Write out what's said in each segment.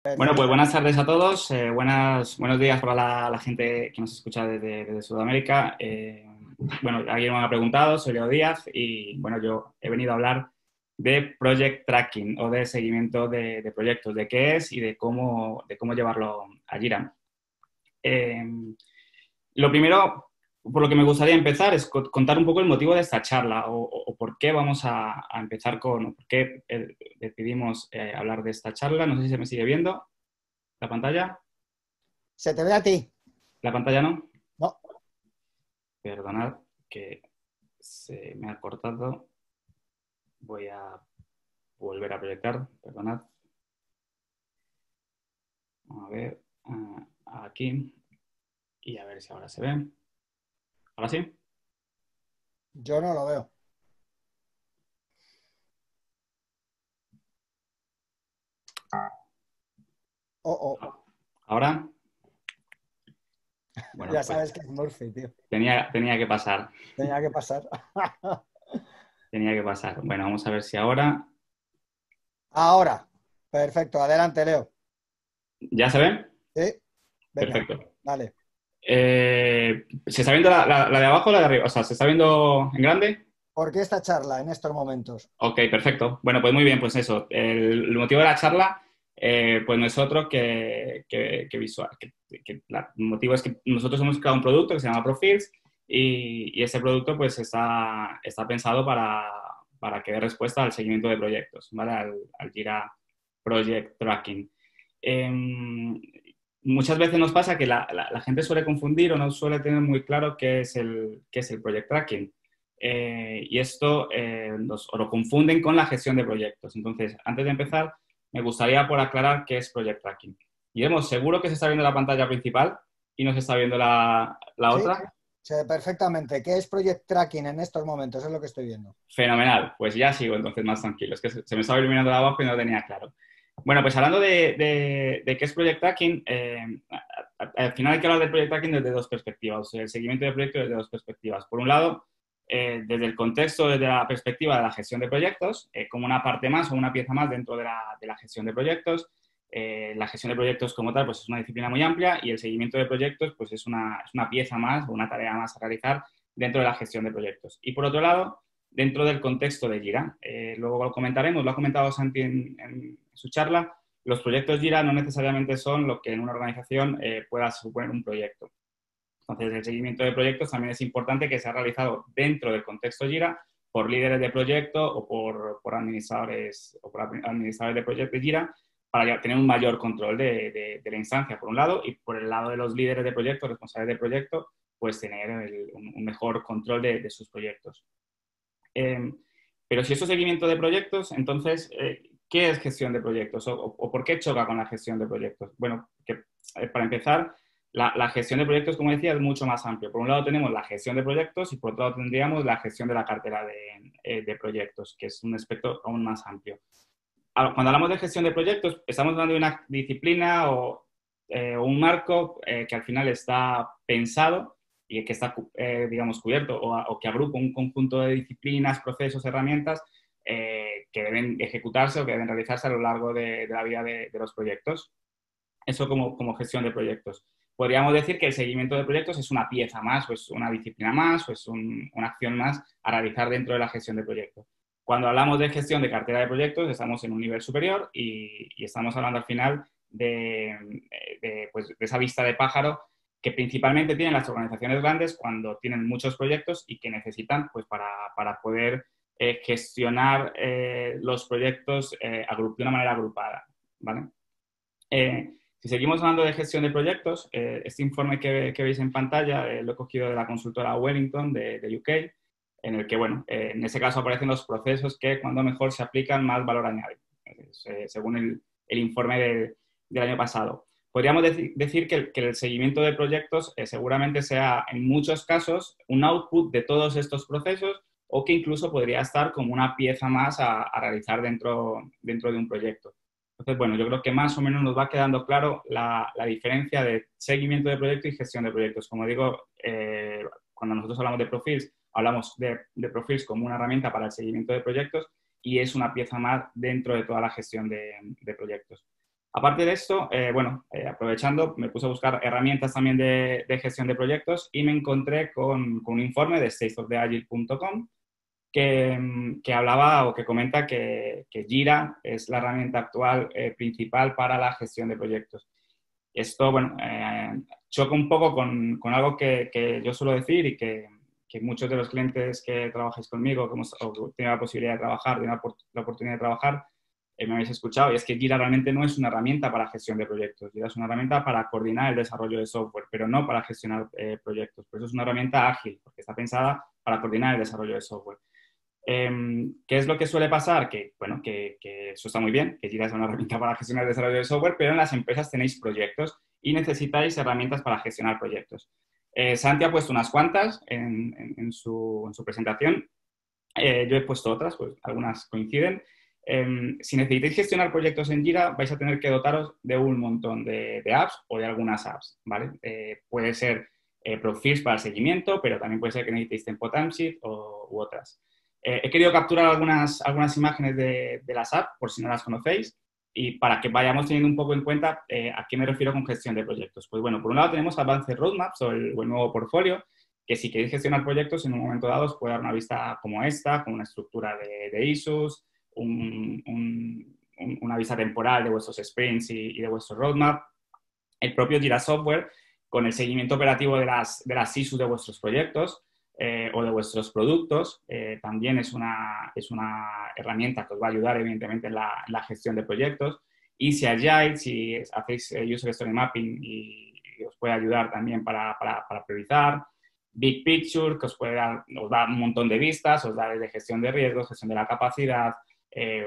Bueno, pues Perfecto. buenas tardes a todos, buenos días para la gente que nos escucha desde Sudamérica. Bueno, alguien me ha preguntado, soy Leo Díaz y bueno, yo he venido a hablar de Project Tracking o de seguimiento de proyectos, de qué es y de cómo llevarlo a Jira. Eh, lo primero, por lo que me gustaría empezar, es contar un poco el motivo de esta charla o por qué vamos a empezar o por qué decidimos hablar de esta charla. No sé si se me sigue viendo la pantalla. Se te ve a ti. La pantalla no. No, Perdonad que se me ha cortado. Voy a volver a proyectar. Perdonad. Vamos a ver. Aquí. Y a ver si ahora se ve. ¿Ahora sí? yo no lo veo. Oh, oh. ¿Ahora? Bueno, Ya pues sabes que es Murphy, tío. tenía que pasar. Tenía que pasar. Tenía que pasar. Bueno, vamos a ver si ahora. Ahora. Perfecto. Adelante, Leo. ¿Ya se ve? Sí. Venga, Perfecto. dale. ¿Se está viendo la de abajo o la de arriba? O sea, ¿se está viendo en grande? ¿Por qué esta charla en estos momentos? Ok, perfecto. Bueno, pues muy bien, pues eso. El motivo de la charla, pues no es otro que visual. El motivo es que nosotros hemos creado un producto que se llama Profiles y ese producto pues está pensado para que dé respuesta al seguimiento de proyectos, ¿vale? Al Jira Project Tracking. Em, Muchas veces nos pasa que la gente suele confundir o no suele tener muy claro qué es el Project Tracking. Y esto o lo confunden con la gestión de proyectos. Entonces, antes de empezar, me gustaría por aclarar qué es Project Tracking. Guillermo, seguro que se está viendo la pantalla principal y no se está viendo la Sí, otra. se ve perfectamente. ¿Qué es Project Tracking en estos momentos? Es lo que estoy viendo. Fenomenal, pues ya sigo entonces más tranquilo. Es que se me estaba iluminando de abajo y no lo tenía claro. Bueno, pues hablando de qué es Project Tracking, al final hay que hablar de Project Tracking desde dos perspectivas, o sea, el seguimiento de proyectos desde dos perspectivas. Por un lado, desde el contexto, desde la perspectiva de la gestión de proyectos, como una parte más o una pieza más dentro de la gestión de proyectos. La gestión de proyectos como tal, pues es una disciplina muy amplia y el seguimiento de proyectos, pues es una pieza más o una tarea más a realizar dentro de la gestión de proyectos. Y por otro lado, dentro del contexto de Jira. Luego lo comentaremos, lo ha comentado Santi en su charla, los proyectos Jira no necesariamente son lo que en una organización pueda suponer un proyecto. Entonces, el seguimiento de proyectos también es importante que sea realizado dentro del contexto Jira por líderes de proyecto o por administradores de proyectos de Jira para tener un mayor control de la instancia, por un lado, y por el lado de los líderes de proyecto, responsables de proyecto, pues tener un mejor control de sus proyectos. Eh, pero si eso es seguimiento de proyectos, entonces, ¿qué es gestión de proyectos? ¿O por qué choca con la gestión de proyectos? Bueno, para empezar, la gestión de proyectos, como decía, es mucho más amplio. Por un lado tenemos la gestión de proyectos y por otro lado tendríamos la gestión de la cartera de proyectos, que es un aspecto aún más amplio. Cuando hablamos de gestión de proyectos, estamos hablando de una disciplina o un marco que al final está pensado y que está, digamos, cubierto o que agrupa un conjunto de disciplinas, procesos, herramientas que deben ejecutarse o que deben realizarse a lo largo de la vida de los proyectos. Eso como gestión de proyectos. Podríamos decir que el seguimiento de proyectos es una pieza más, o es una disciplina más, o es una acción más a realizar dentro de la gestión de proyectos. Cuando hablamos de gestión de cartera de proyectos, estamos en un nivel superior y estamos hablando al final pues, de esa vista de pájaro que principalmente tienen las organizaciones grandes cuando tienen muchos proyectos y que necesitan pues, para poder gestionar los proyectos de una manera agrupada. ¿Vale? Si seguimos hablando de gestión de proyectos, este informe que veis en pantalla lo he cogido de la consultora Wellington de UK, en el que, bueno, en ese caso aparecen los procesos que cuando mejor se aplican más valor añadido, según el informe del año pasado. Podríamos decir que el seguimiento de proyectos seguramente sea en muchos casos un output de todos estos procesos o que incluso podría estar como una pieza más a realizar dentro de un proyecto. Entonces, bueno, yo creo que más o menos nos va quedando claro la diferencia de seguimiento de proyectos y gestión de proyectos. Como digo, cuando nosotros hablamos de Profiles, hablamos de Profiles como una herramienta para el seguimiento de proyectos y es una pieza más dentro de toda la gestión de proyectos. Aparte de esto, aprovechando, me puse a buscar herramientas también de gestión de proyectos y me encontré con un informe de stateoftheagile.com que hablaba o que comenta que Jira es la herramienta actual principal para la gestión de proyectos. Esto, choca un poco con algo que yo suelo decir y que muchos de los clientes que trabajáis conmigo, que hemos tenido la posibilidad de trabajar, de la oportunidad de trabajar, me habéis escuchado, y es que Jira realmente no es una herramienta para gestión de proyectos. Jira es una herramienta para coordinar el desarrollo de software, pero no para gestionar proyectos. Por eso es una herramienta ágil, porque está pensada para coordinar el desarrollo de software. ¿Qué es lo que suele pasar? Que eso está muy bien, que Jira es una herramienta para gestionar el desarrollo de software, pero en las empresas tenéis proyectos y necesitáis herramientas para gestionar proyectos. Santi ha puesto unas cuantas en su presentación. Yo he puesto otras, pues algunas coinciden. Si necesitáis gestionar proyectos en Jira, vais a tener que dotaros de un montón de apps o de algunas apps, ¿vale? Puede ser Profiles para el seguimiento, pero también puede ser que necesitéis Tempo Timesheet u otras. He querido capturar algunas imágenes de las apps, por si no las conocéis, y para que vayamos teniendo un poco en cuenta a qué me refiero con gestión de proyectos. Pues bueno, por un lado tenemos Advanced Roadmaps o el nuevo portfolio, que si queréis gestionar proyectos, en un momento dado os puede dar una vista como esta, con una estructura de issues, una vista temporal de vuestros sprints y de vuestro roadmap. El propio Jira Software, con el seguimiento operativo de las issues de vuestros proyectos o de vuestros productos, también es una herramienta que os va a ayudar, evidentemente, en la gestión de proyectos. Easy Agile, si hacéis User Story Mapping y os puede ayudar también para priorizar. Big Picture, que os da un montón de vistas, os da desde gestión de riesgos, gestión de la capacidad,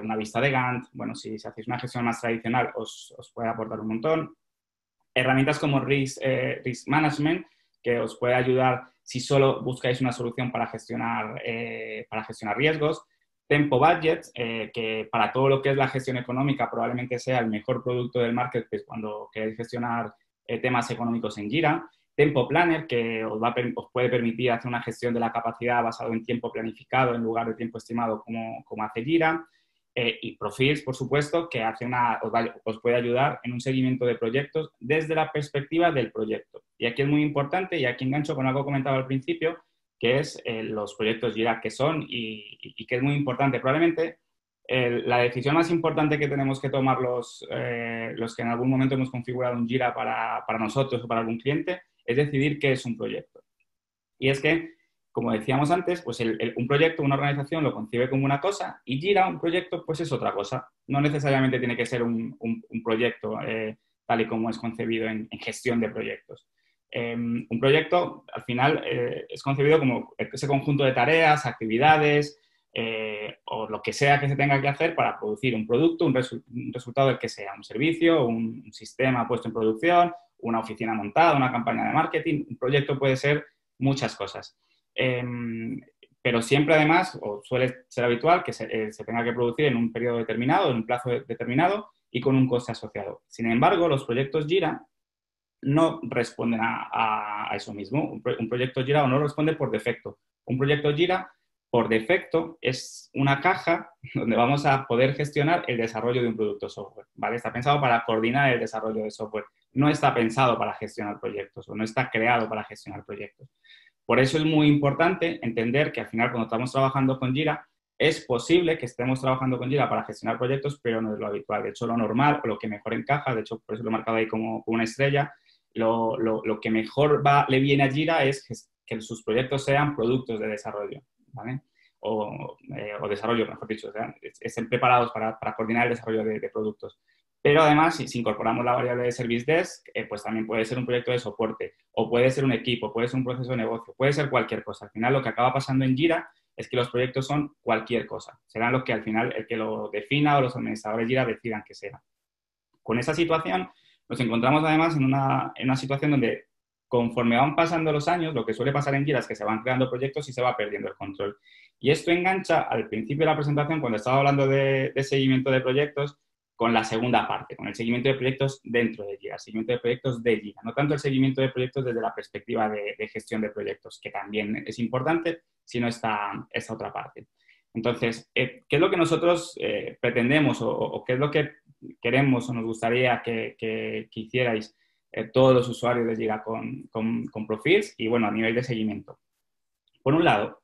una vista de Gantt. Bueno, si hacéis una gestión más tradicional, os puede aportar un montón. Herramientas como Risk Management, que os puede ayudar si solo buscáis una solución para gestionar riesgos. Tempo Budget, que para todo lo que es la gestión económica probablemente sea el mejor producto del marketplace cuando queréis gestionar temas económicos en Jira. Tempo Planner, que os puede permitir hacer una gestión de la capacidad basado en tiempo planificado en lugar de tiempo estimado como hace Jira. Y Profiles, por supuesto, que os puede ayudar en un seguimiento de proyectos desde la perspectiva del proyecto. Y aquí es muy importante, y aquí engancho con algo comentado al principio, que es los proyectos Jira que son y que es muy importante. Probablemente la decisión más importante que tenemos que tomar los que en algún momento hemos configurado un Jira para nosotros o para algún cliente es decidir qué es un proyecto. Y es que, como decíamos antes, pues un proyecto, una organización lo concibe como una cosa y Jira, un proyecto, pues es otra cosa. No necesariamente tiene que ser un proyecto tal y como es concebido en gestión de proyectos. Un proyecto, al final, es concebido como ese conjunto de tareas, actividades o lo que sea que se tenga que hacer para producir un producto, un resultado del que sea, un servicio, un sistema puesto en producción, una oficina montada, una campaña de marketing. Un proyecto puede ser muchas cosas. Pero siempre, además, o suele ser habitual que se tenga que producir en un periodo determinado, en un plazo determinado y con un coste asociado. Sin embargo, los proyectos Jira no responden a eso mismo. Un proyecto Jira no responde por defecto. Un proyecto Jira, por defecto, es una caja donde vamos a poder gestionar el desarrollo de un producto software, ¿vale? Está pensado para coordinar el desarrollo de software. No está pensado para gestionar proyectos o no está creado para gestionar proyectos. Por eso es muy importante entender que al final cuando estamos trabajando con Jira, es posible que estemos trabajando con Jira para gestionar proyectos, pero no es lo habitual. De hecho, lo normal o lo que mejor encaja, de hecho, por eso lo he marcado ahí como una estrella, lo que mejor le viene a Jira es que sus proyectos sean productos de desarrollo, ¿vale? O desarrollo, mejor dicho, estén preparados para coordinar el desarrollo de productos. Pero además, si incorporamos la variable de Service Desk, pues también puede ser un proyecto de soporte, o puede ser un equipo, puede ser un proceso de negocio, puede ser cualquier cosa. Al final, lo que acaba pasando en Jira es que los proyectos son cualquier cosa. Serán los que al final el que lo defina o los administradores Jira decidan que sea. Con esa situación, nos encontramos además en una situación donde conforme van pasando los años, lo que suele pasar en Jira es que se van creando proyectos y se va perdiendo el control. Y esto engancha al principio de la presentación, cuando estaba hablando de seguimiento de proyectos, con la segunda parte, con el seguimiento de proyectos dentro de Jira, el seguimiento de proyectos de Jira, no tanto el seguimiento de proyectos desde la perspectiva de gestión de proyectos, que también es importante, sino esta otra parte. Entonces, ¿qué es lo que nosotros pretendemos o qué es lo que queremos o nos gustaría que hicierais todos los usuarios de Jira con Profils y, bueno, a nivel de seguimiento. Por un lado,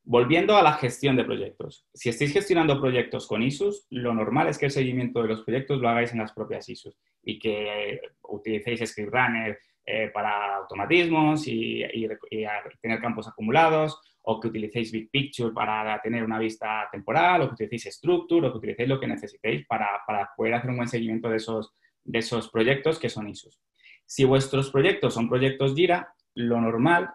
volviendo a la gestión de proyectos. Si estáis gestionando proyectos con ISUs, lo normal es que el seguimiento de los proyectos lo hagáis en las propias ISUs y que utilicéis Script Runner para automatismos y tener campos acumulados, o que utilicéis Big Picture para tener una vista temporal, o que utilicéis Structure, o que utilicéis lo que necesitéis para poder hacer un buen seguimiento de esos proyectos que son ISUs. Si vuestros proyectos son proyectos Jira, lo normal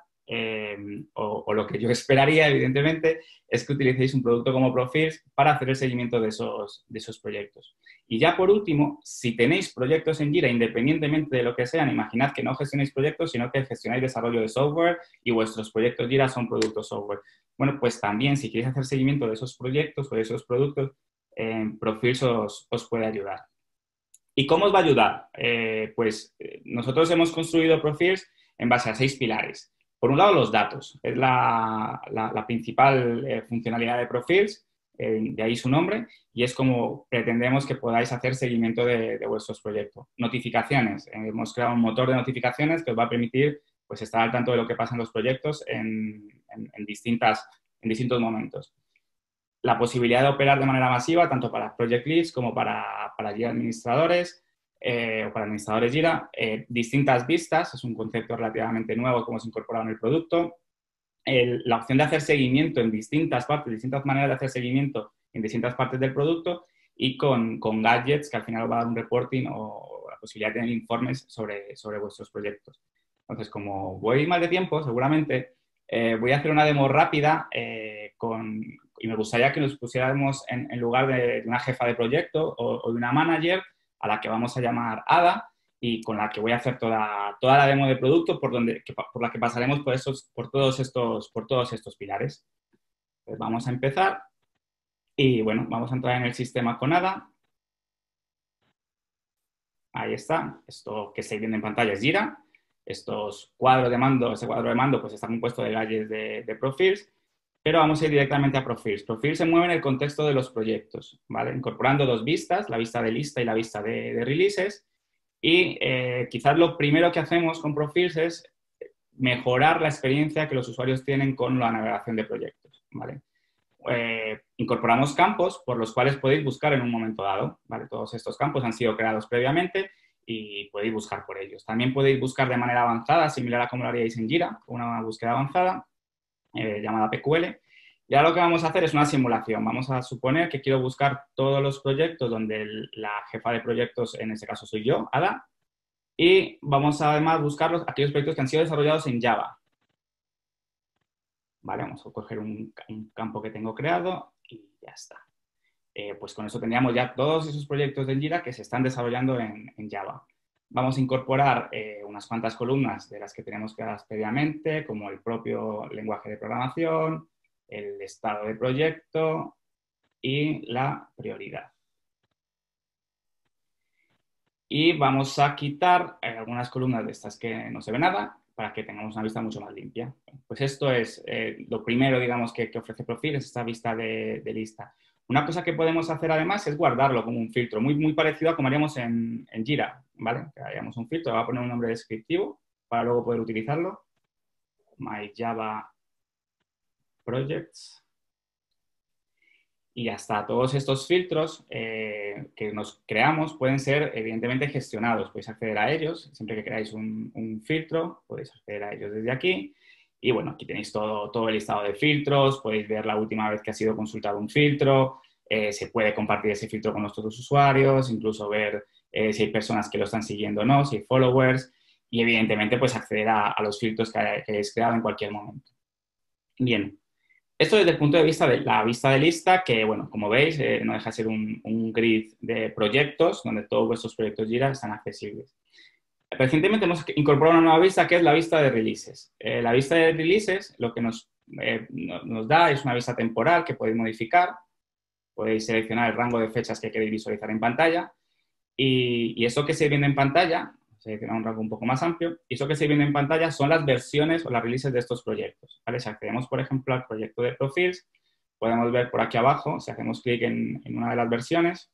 o lo que yo esperaría, evidentemente, es que utilicéis un producto como Profils para hacer el seguimiento de esos proyectos. Y ya por último, si tenéis proyectos en Jira, independientemente de lo que sean, imaginad que no gestionáis proyectos, sino que gestionáis desarrollo de software y vuestros proyectos Jira son productos software. Bueno, pues también si queréis hacer seguimiento de esos proyectos o de esos productos, Profils os puede ayudar. ¿Y cómo os va a ayudar? Nosotros hemos construido Profils en base a 6 pilares. Por un lado, los datos. Es la principal funcionalidad de Profils, de ahí su nombre, y es como pretendemos que podáis hacer seguimiento de vuestros proyectos. Notificaciones. Hemos creado un motor de notificaciones que os va a permitir pues, estar al tanto de lo que pasa en los proyectos en distintos momentos. La posibilidad de operar de manera masiva, tanto para Project Leads como para Jira administradores o para administradores Jira. Distintas vistas, es un concepto relativamente nuevo que hemos incorporado en el producto. La opción de hacer seguimiento en distintas partes, distintas maneras de hacer seguimiento en distintas partes del producto y con gadgets que al final os va a dar un reporting o la posibilidad de tener informes sobre vuestros proyectos. Entonces, como voy mal de tiempo, seguramente voy a hacer una demo rápida y me gustaría que nos pusiéramos en lugar de una jefa de proyecto o de una manager a la que vamos a llamar Ada y con la que voy a hacer toda la demo de producto por la que pasaremos por todos estos pilares. Pues vamos a empezar y, bueno, vamos a entrar en el sistema con Ada. Ahí está. Esto que estáis viendo en pantalla es Jira. Este cuadro de mando pues está compuesto de gadgets de Profils. Pero vamos a ir directamente a Profils. Profils se mueve en el contexto de los proyectos, ¿vale? Incorporando 2 vistas, la vista de lista y la vista de releases. Y quizás lo primero que hacemos con Profils es mejorar la experiencia que los usuarios tienen con la navegación de proyectos, ¿vale? Incorporamos campos por los cuales podéis buscar en un momento dado, ¿vale? Todos estos campos han sido creados previamente y podéis buscar por ellos. También podéis buscar de manera avanzada, similar a como lo haríais en Jira, una búsqueda avanzada. Llamada PQL. Y ahora lo que vamos a hacer es una simulación. Vamos a suponer que quiero buscar todos los proyectos donde la jefa de proyectos, en este caso soy yo, Ada, y vamos a además buscar aquellos proyectos que han sido desarrollados en Java. Vale, vamos a coger un campo que tengo creado y ya está. Pues con eso tendríamos ya todos esos proyectos de Jira que se están desarrollando en Java. Vamos a incorporar unas cuantas columnas de las que tenemos creadas previamente, como el propio lenguaje de programación, el estado de proyecto y la prioridad. Y vamos a quitar algunas columnas de estas que no se ve nada para que tengamos una vista mucho más limpia. Pues esto es lo primero, digamos, que ofrece Profils, es esta vista de lista. Una cosa que podemos hacer además es guardarlo como un filtro, muy parecido a como haríamos en Jira, ¿vale? Que haríamos un filtro, le voy a poner un nombre descriptivo para luego poder utilizarlo. My Java Projects. Y ya está. Todos estos filtros que nos creamos pueden ser, evidentemente, gestionados. Podéis acceder a ellos. Siempre que creáis un filtro, podéis acceder a ellos desde aquí. Y bueno, aquí tenéis todo el listado de filtros. Podéis ver la última vez que ha sido consultado un filtro. Se puede compartir ese filtro con nuestros usuarios. Incluso ver si hay personas que lo están siguiendo o no, si hay followers. Y evidentemente, pues acceder a los filtros que hayáis creado en cualquier momento. Bien. Esto desde el punto de vista de la vista de lista, que, bueno, como veis, no deja de ser un grid de proyectos donde todos vuestros proyectos Jira están accesibles. Recientemente hemos incorporado una nueva vista que es la vista de releases. La vista de releases lo que nos da es una vista temporal que podéis modificar. Podéis seleccionar el rango de fechas que queréis visualizar en pantalla. Y eso que se viene en pantalla, seleccionar un rango un poco más amplio, y eso que se viene en pantalla son las versiones o las releases de estos proyectos, ¿vale? Si accedemos, por ejemplo, al proyecto de Profils, podemos ver por aquí abajo, si hacemos clic en una de las versiones,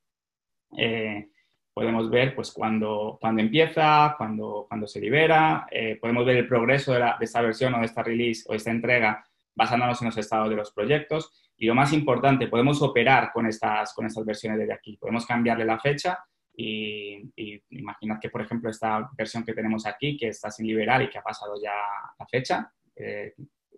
podemos ver pues, cuándo empieza, cuándo se libera, podemos ver el progreso de esta versión o de esta release o esta entrega basándonos en los estados de los proyectos. Y lo más importante, podemos operar con estas versiones desde aquí. Podemos cambiarle la fecha y imaginad que, por ejemplo, esta versión que tenemos aquí, que está sin liberar y que ha pasado ya la fecha,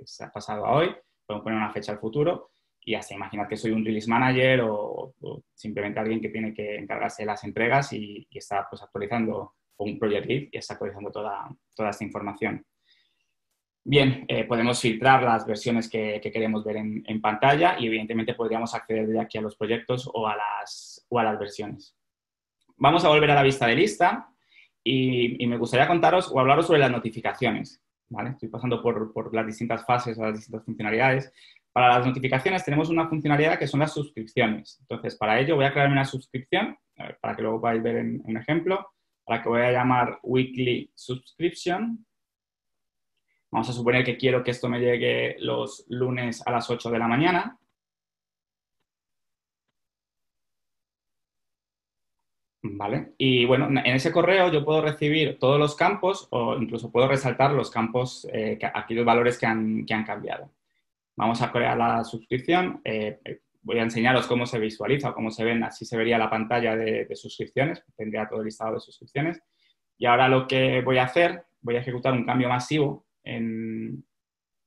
se ha pasado a hoy, podemos poner una fecha al futuro y hasta imaginad que soy un release manager o simplemente alguien que tiene que encargarse de las entregas y está pues, actualizando un project lead y está actualizando toda esta información. Bien, podemos filtrar las versiones que queremos ver en pantalla y evidentemente podríamos acceder de aquí a los proyectos o a las versiones. Vamos a volver a la vista de lista y me gustaría contaros o hablaros sobre las notificaciones. ¿Vale? Estoy pasando por las distintas fases o las distintas funcionalidades. Para las notificaciones tenemos una funcionalidad que son las suscripciones. Entonces, para ello voy a crearme una suscripción, para que luego podáis ver en un ejemplo, a la que voy a llamar Weekly Subscription. Vamos a suponer que quiero que esto me llegue los lunes a las 8 de la mañana. ¿Vale? Y bueno, en ese correo yo puedo recibir todos los campos o incluso puedo resaltar los campos, aquellos valores que han cambiado. Vamos a crear la suscripción. Voy a enseñaros cómo se visualiza, cómo se ven, así se vería la pantalla de suscripciones. Tendría todo el listado de suscripciones. Y ahora lo que voy a hacer, voy a ejecutar un cambio masivo en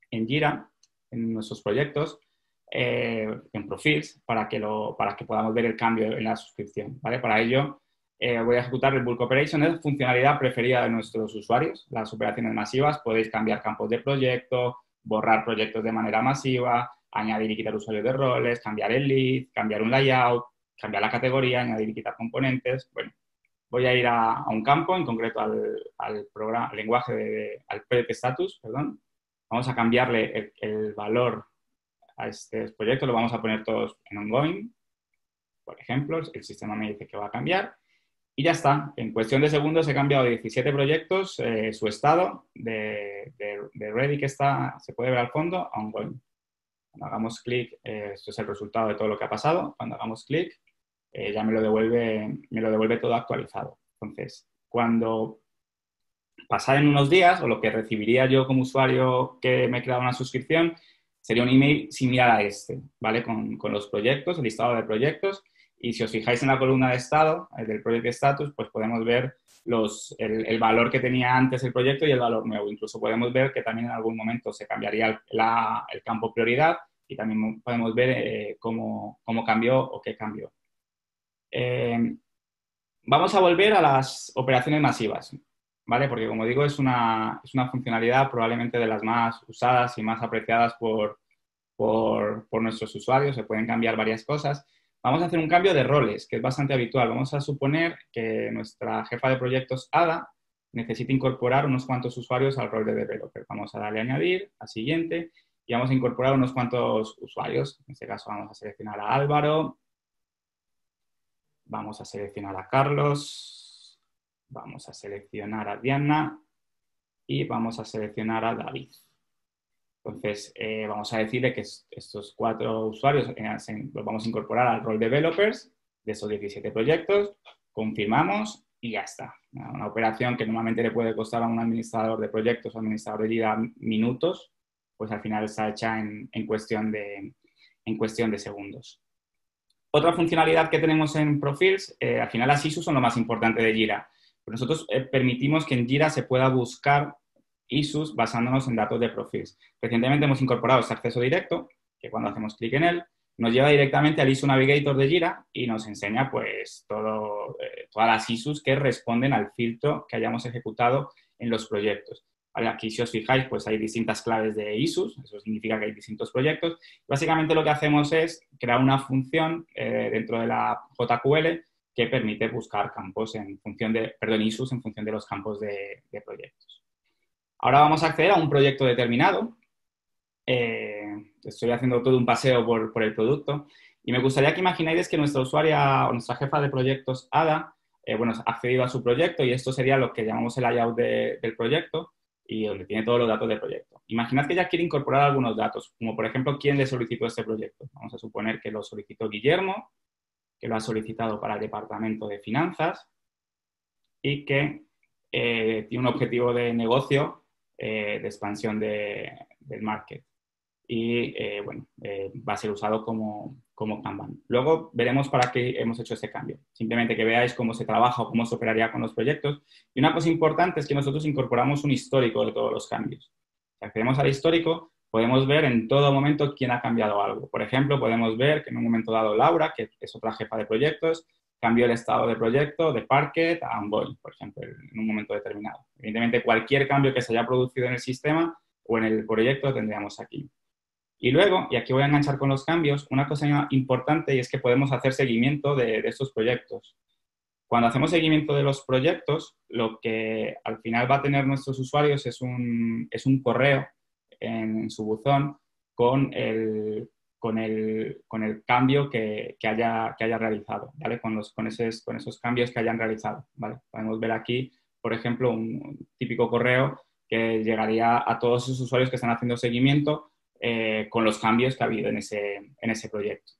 Jira, en nuestros proyectos, en Profils, para que podamos ver el cambio en la suscripción. ¿Vale? Para ello, voy a ejecutar el Bulk Operation, es funcionalidad preferida de nuestros usuarios. Las operaciones masivas, podéis cambiar campos de proyecto, borrar proyectos de manera masiva, añadir y quitar usuarios de roles, cambiar el lead, cambiar un layout, cambiar la categoría, añadir y quitar componentes. Bueno, voy a ir a un campo, en concreto al programa, al lenguaje, al project status, perdón. Vamos a cambiarle el valor a este proyecto, lo vamos a poner todos en ongoing, por ejemplo, el sistema me dice que va a cambiar. Y ya está, en cuestión de segundos he cambiado 17 proyectos, su estado de ready que está, se puede ver al fondo, a ongoing. Cuando hagamos clic, esto es el resultado de todo lo que ha pasado. Cuando hagamos clic, ya me lo devuelve todo actualizado. Entonces, cuando pasaran unos días, o lo que recibiría yo como usuario que me he creado una suscripción, sería un email similar a este, ¿vale? Con los proyectos, el listado de proyectos. Y si os fijáis en la columna de estado, del Project Status, pues podemos ver el valor que tenía antes el proyecto y el valor nuevo. Incluso podemos ver que también en algún momento se cambiaría el campo prioridad y también podemos ver cómo cambió o qué cambió. Vamos a volver a las operaciones masivas, ¿vale? Porque, como digo, es una funcionalidad probablemente de las más usadas y más apreciadas por nuestros usuarios. Se pueden cambiar varias cosas. Vamos a hacer un cambio de roles, que es bastante habitual. Vamos a suponer que nuestra jefa de proyectos, Ada, necesita incorporar unos cuantos usuarios al rol de developer. Vamos a darle a añadir, a siguiente, y vamos a incorporar unos cuantos usuarios. En este caso vamos a seleccionar a Álvaro, vamos a seleccionar a Carlos, vamos a seleccionar a Diana y vamos a seleccionar a David. Entonces, vamos a decirle que estos 4 usuarios los vamos a incorporar al rol developers de esos 17 proyectos, confirmamos y ya está. Una operación que normalmente le puede costar a un administrador de proyectos o administrador de Jira minutos, pues al final está hecha en cuestión de segundos. Otra funcionalidad que tenemos en Profils, al final las ISUs son lo más importante de Jira. Pues nosotros permitimos que en Jira se pueda buscar ISUs basándonos en datos de Profils. Recientemente hemos incorporado este acceso directo, que cuando hacemos clic en él, nos lleva directamente al ISU Navigator de Jira y nos enseña pues todas las ISUs que responden al filtro que hayamos ejecutado en los proyectos. ¿Vale? Aquí, si os fijáis, pues hay distintas claves de ISUs, eso significa que hay distintos proyectos. Básicamente lo que hacemos es crear una función dentro de la JQL que permite buscar campos ISUs en función de los campos de proyectos. Ahora vamos a acceder a un proyecto determinado. Estoy haciendo todo un paseo por el producto y me gustaría que imagináis que nuestra usuaria o nuestra jefa de proyectos, Ada, ha accedido a su proyecto y esto sería lo que llamamos el layout del proyecto y donde tiene todos los datos del proyecto. Imaginad que ella quiere incorporar algunos datos, como por ejemplo, ¿quién le solicitó este proyecto? Vamos a suponer que lo solicitó Guillermo, que lo ha solicitado para el departamento de finanzas y que tiene un objetivo de negocio de expansión del market. Y bueno, va a ser usado como Kanban. Luego veremos para qué hemos hecho ese cambio. Simplemente que veáis cómo se trabaja o cómo se operaría con los proyectos. Y una cosa importante es que nosotros incorporamos un histórico de todos los cambios. Si accedemos al histórico, podemos ver en todo momento quién ha cambiado algo. Por ejemplo, podemos ver que en un momento dado Laura, que es otra jefa de proyectos, cambió el estado de proyecto de Parquet a Ongoing, por ejemplo, en un momento determinado. Evidentemente, cualquier cambio que se haya producido en el sistema o en el proyecto lo tendríamos aquí. Y luego, y aquí voy a enganchar con los cambios, una cosa importante y es que podemos hacer seguimiento de estos proyectos. Cuando hacemos seguimiento de los proyectos, lo que al final va a tener nuestros usuarios es un correo en su buzón con el cambio que haya realizado, ¿vale? Con esos cambios que hayan realizado, ¿vale? Podemos ver aquí, por ejemplo, un típico correo que llegaría a todos esos usuarios que están haciendo seguimiento con los cambios que ha habido en ese proyecto.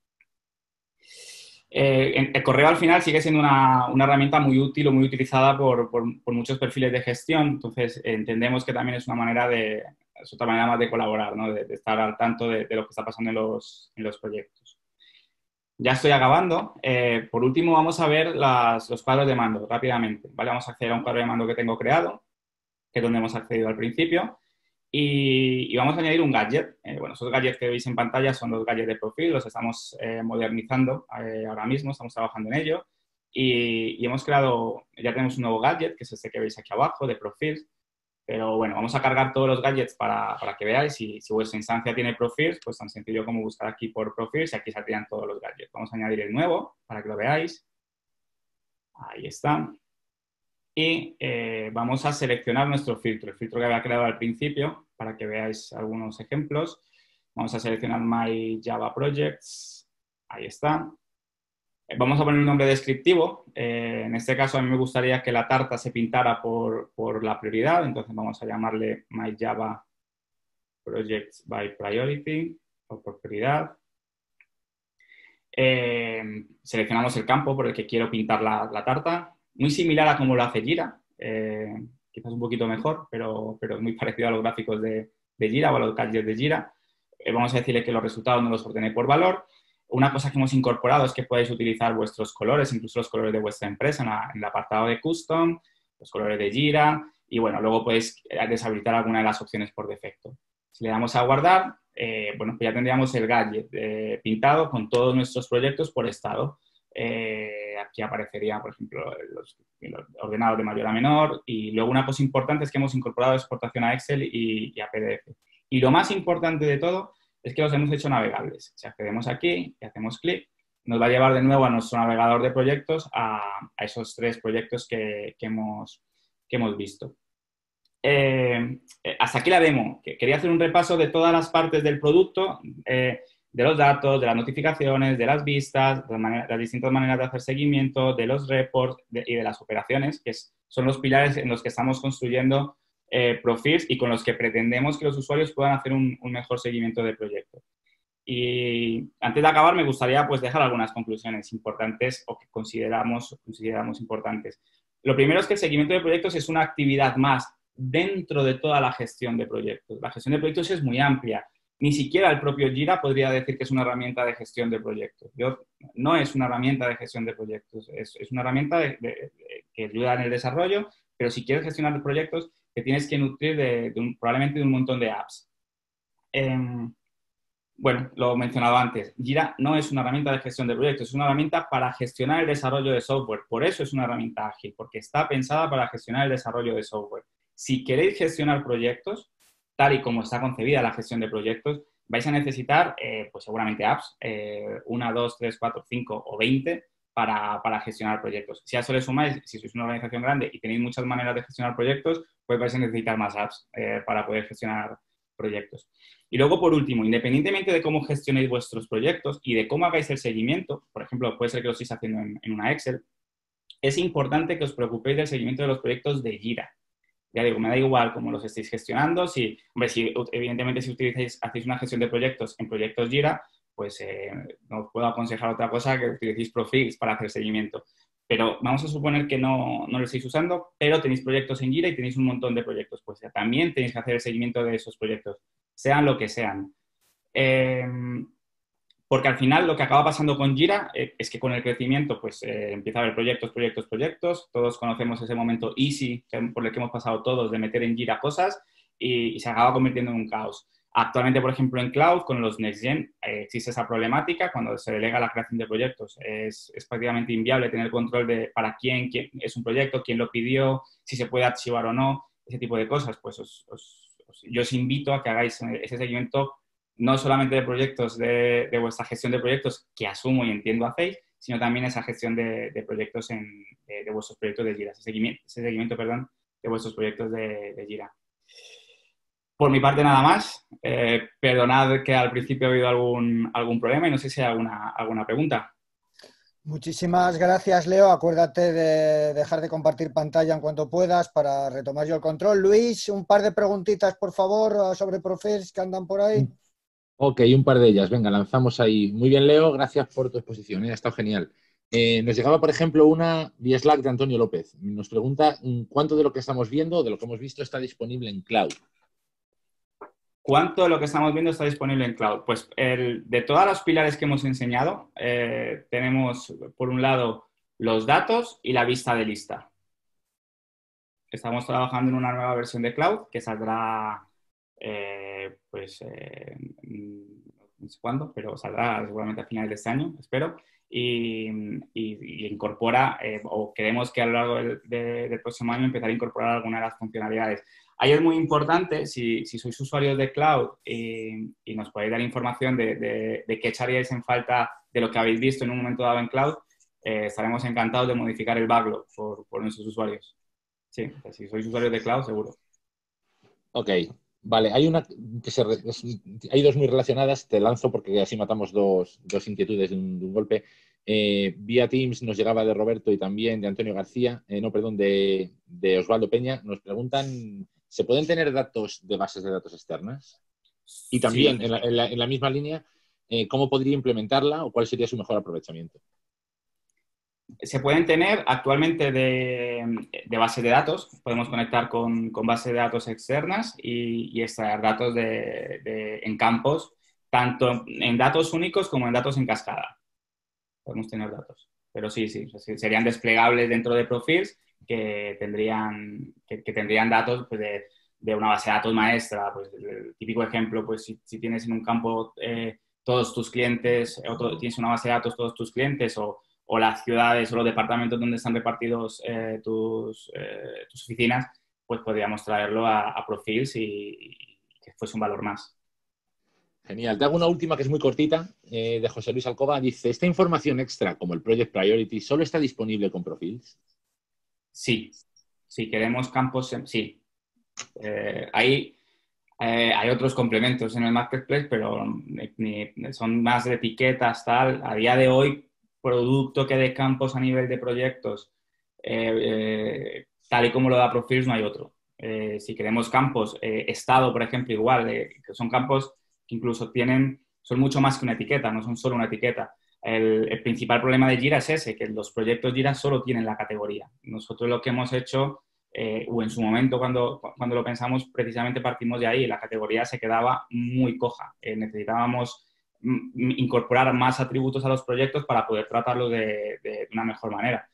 El correo al final sigue siendo una herramienta muy útil o muy utilizada por muchos perfiles de gestión, entonces entendemos que también es otra manera más de colaborar, ¿no? de estar al tanto de lo que está pasando en los proyectos. Ya estoy acabando. Por último, vamos a ver los cuadros de mando rápidamente, ¿vale? Vamos a acceder a un cuadro de mando que tengo creado, que es donde hemos accedido al principio. Y vamos a añadir un gadget. Bueno, esos gadgets que veis en pantalla son los gadgets de Profil, los estamos modernizando ahora mismo, estamos trabajando en ello. Y hemos creado, ya tenemos un nuevo gadget, que es este que veis aquí abajo, de Profil. Pero bueno, vamos a cargar todos los gadgets para que veáis. Si vuestra instancia tiene Profils, pues tan sencillo como buscar aquí por Profils y aquí saldrían todos los gadgets. Vamos a añadir el nuevo para que lo veáis. Ahí está. Y vamos a seleccionar nuestro filtro, el filtro que había creado al principio, para que veáis algunos ejemplos. Vamos a seleccionar My Java Projects, ahí está. Vamos a poner un nombre descriptivo. En este caso, a mí me gustaría que la tarta se pintara por la prioridad, entonces vamos a llamarle My Java Projects by Priority, o por prioridad. Seleccionamos el campo por el que quiero pintar la tarta. Muy similar a como lo hace Jira, quizás un poquito mejor, pero es muy parecido a los gráficos de Jira o a los gadgets de Jira. Vamos a decirle que los resultados no los ordene por valor. Una cosa que hemos incorporado es que podéis utilizar vuestros colores, incluso los colores de vuestra empresa en el apartado de Custom, los colores de Jira, y bueno, luego podéis deshabilitar alguna de las opciones por defecto. Si le damos a guardar, bueno, pues ya tendríamos el gadget pintado con todos nuestros proyectos por estado. Aquí aparecería, por ejemplo, los ordenados de mayor a menor, y luego una cosa importante es que hemos incorporado exportación a Excel y a PDF. Y lo más importante de todo es que los hemos hecho navegables. Si accedemos aquí y hacemos clic, nos va a llevar de nuevo a nuestro navegador de proyectos a esos 3 proyectos que hemos visto. Hasta aquí la demo. Quería hacer un repaso de todas las partes del producto, de los datos, de las notificaciones, de las vistas, las distintas maneras de hacer seguimiento, de los reports y de las operaciones, que son los pilares en los que estamos construyendo Profils y con los que pretendemos que los usuarios puedan hacer un mejor seguimiento del proyecto. Y antes de acabar, me gustaría pues, dejar algunas conclusiones importantes o que consideramos importantes. Lo primero es que el seguimiento de proyectos es una actividad más dentro de toda la gestión de proyectos. La gestión de proyectos es muy amplia. Ni siquiera el propio Jira podría decir que es una herramienta de gestión de proyectos. No es una herramienta de gestión de proyectos, es una herramienta que ayuda en el desarrollo, pero si quieres gestionar proyectos, te tienes que nutrir probablemente de un montón de apps. Bueno, lo he mencionado antes, Jira no es una herramienta de gestión de proyectos, es una herramienta para gestionar el desarrollo de software. Por eso es una herramienta ágil, porque está pensada para gestionar el desarrollo de software. Si queréis gestionar proyectos, tal y como está concebida la gestión de proyectos, vais a necesitar, pues seguramente apps, 1, 2, 3, 4, 5 o 20 para gestionar proyectos. Si a eso le sumáis, si sois una organización grande y tenéis muchas maneras de gestionar proyectos, pues vais a necesitar más apps para poder gestionar proyectos. Y luego, por último, independientemente de cómo gestionéis vuestros proyectos y de cómo hagáis el seguimiento, por ejemplo, puede ser que lo estéis haciendo en una Excel, es importante que os preocupéis del seguimiento de los proyectos de Jira. Ya digo, me da igual cómo los estéis gestionando. Evidentemente, si hacéis una gestión de proyectos en proyectos Jira, pues no os puedo aconsejar otra cosa que utilicéis Profils para hacer seguimiento. pero vamos a suponer que no lo estáis usando, pero tenéis proyectos en Jira y tenéis un montón de proyectos, pues ya también tenéis que hacer el seguimiento de esos proyectos, sean lo que sean. Eh, Porque al final lo que acaba pasando con Jira es que con el crecimiento pues empieza a haber proyectos, proyectos, proyectos. Todos conocemos ese momento easy por el que hemos pasado todos de meter en Jira cosas y se acaba convirtiendo en un caos. Actualmente, por ejemplo, en Cloud, con los NextGen, existe esa problemática. Cuando se delega la creación de proyectos, es prácticamente inviable tener control de para quién es un proyecto, quién lo pidió, si se puede archivar o no, ese tipo de cosas. Pues yo os invito a que hagáis ese seguimiento no solamente de proyectos, de vuestra gestión de proyectos, que asumo y entiendo hacéis, sino también esa gestión de proyectos de vuestros proyectos de Jira, ese seguimiento, perdón, de vuestros proyectos de Jira. Por mi parte, nada más. Perdonad que al principio ha habido algún problema y no sé si hay alguna pregunta. Muchísimas gracias, Leo. Acuérdate de dejar de compartir pantalla en cuanto puedas para retomar yo el control. Luis, un par de preguntitas, por favor, sobre Profils que andan por ahí. Ok, un par de ellas. Venga, lanzamos ahí. Muy bien, Leo. Gracias por tu exposición. Ha estado genial. Nos llegaba, por ejemplo, una vía Slack de Antonio López. Nos pregunta cuánto de lo que estamos viendo, de lo que hemos visto, está disponible en cloud. ¿Cuánto de lo que estamos viendo está disponible en cloud? Pues de todos los pilares que hemos enseñado, tenemos, por un lado, los datos y la vista de lista. Estamos trabajando en una nueva versión de cloud que saldrá, no sé cuándo, pero saldrá seguramente a finales de este año, espero, y incorpora, o queremos que a lo largo del próximo año empezar a incorporar algunas de las funcionalidades. Ahí es muy importante, si sois usuarios de cloud y nos podéis dar información de qué echaríais en falta de lo que habéis visto en un momento dado en cloud, estaremos encantados de modificar el backlog por nuestros usuarios. Sí, si sois usuarios de cloud, seguro. Ok, vale. Hay hay dos muy relacionadas. Te lanzo porque así matamos dos inquietudes de un golpe. Vía Teams nos llegaba de Roberto y también de Antonio García, de Osvaldo Peña. Nos preguntan, ¿se pueden tener datos de bases de datos externas? Y también, Sí. en la misma línea, ¿cómo podría implementarla o cuál sería su mejor aprovechamiento? Se pueden tener actualmente de base de datos. Podemos conectar con bases de datos externas y extraer datos en campos, tanto en datos únicos como en datos en cascada. Podemos tener datos. Pero sí, serían desplegables dentro de Profils que tendrían datos pues, de una base de datos maestra. Pues, el típico ejemplo, pues si tienes en un campo todos tus clientes, tienes una base de datos todos tus clientes o las ciudades o los departamentos donde están repartidos tus oficinas, pues podríamos traerlo a Profils y que fuese un valor más. Genial. Te hago una última que es muy cortita, de José Luis Alcoba. Dice, ¿esta información extra, como el Project Priority, solo está disponible con Profils? Sí. Si queremos campos, sí. Hay otros complementos en el marketplace, pero son más de etiquetas, tal. A día de hoy, producto que dé campos a nivel de proyectos, tal y como lo da Profils, no hay otro. Si queremos campos, estado, por ejemplo, igual, que son campos que incluso son mucho más que una etiqueta, no son solo una etiqueta. El principal problema de Jira es ese, que los proyectos Jira solo tienen la categoría. Nosotros lo que hemos hecho o en su momento cuando lo pensamos, precisamente partimos de ahí. La categoría se quedaba muy coja. Necesitábamos incorporar más atributos a los proyectos para poder tratarlos de una mejor manera.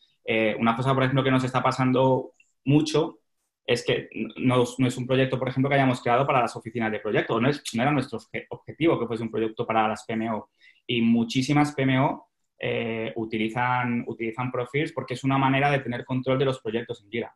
Una cosa, por ejemplo, que nos está pasando mucho es que no es un proyecto, por ejemplo, que hayamos creado para las oficinas de proyecto. No era nuestro objetivo que fuese un proyecto para las PMO. Y muchísimas PMO utilizan Profils porque es una manera de tener control de los proyectos en Jira.